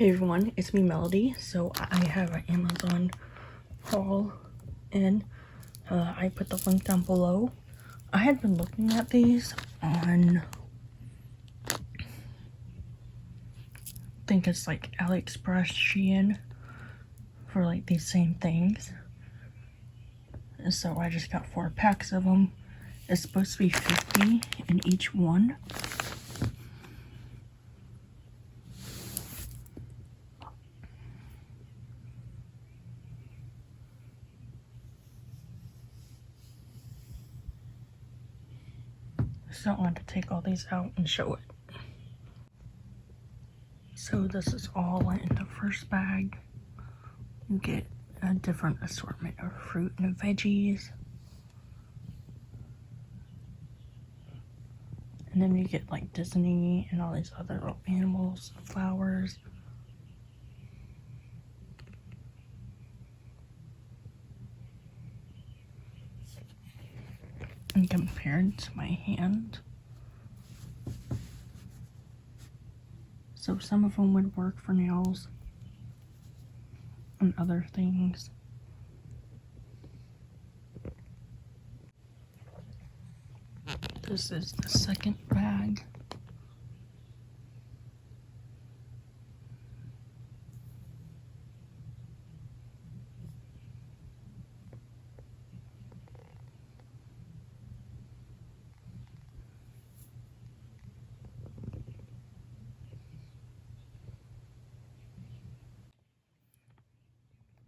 Hey everyone, it's me Melody. So I have an Amazon haul and I put the link down below. I had been looking at these on, I think it's like AliExpress, Shein, for like these same things. And so I just got 4 packs of them. It's supposed to be 50 in each one. So I want to take all these out and show it. So this is all in the first bag. You get a different assortment of fruit and veggies. And then you get like Disney and all these other little animals, flowers. And compared to my hand. So some of them would work for nails and other things. This is the second bag.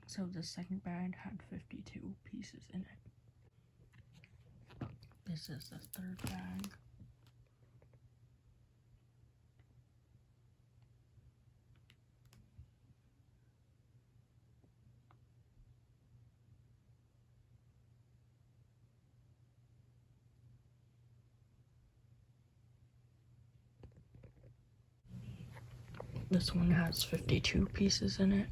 So the second bag had 52 pieces in it. This is the third bag. This one has 52 pieces in it.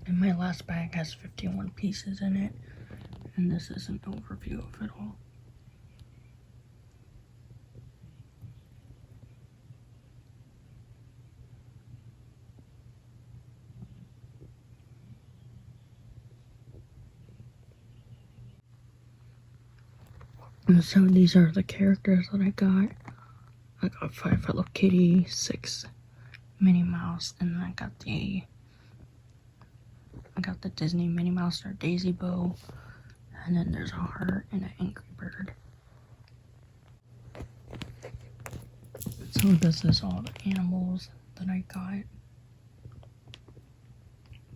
And my last bag has 51 pieces in it. And this is an overview of it all. And so these are the characters that I got. I got 5 Hello Kitty, 6 Minnie Mouse, and then I got the Disney Minnie Mouse or Daisy Bow, and then there's a heart and an Angry Bird. So this is all the animals that I got.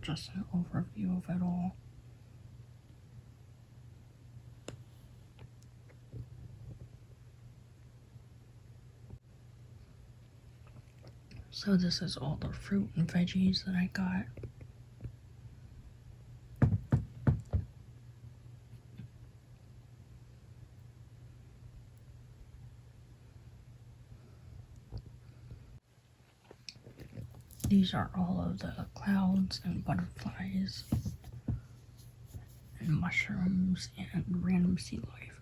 Just an overview of it all. So this is all the fruit and veggies that I got. These are all of the clouds and butterflies and mushrooms and random sea life.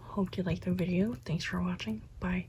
Hope you liked the video. Thanks for watching. Bye.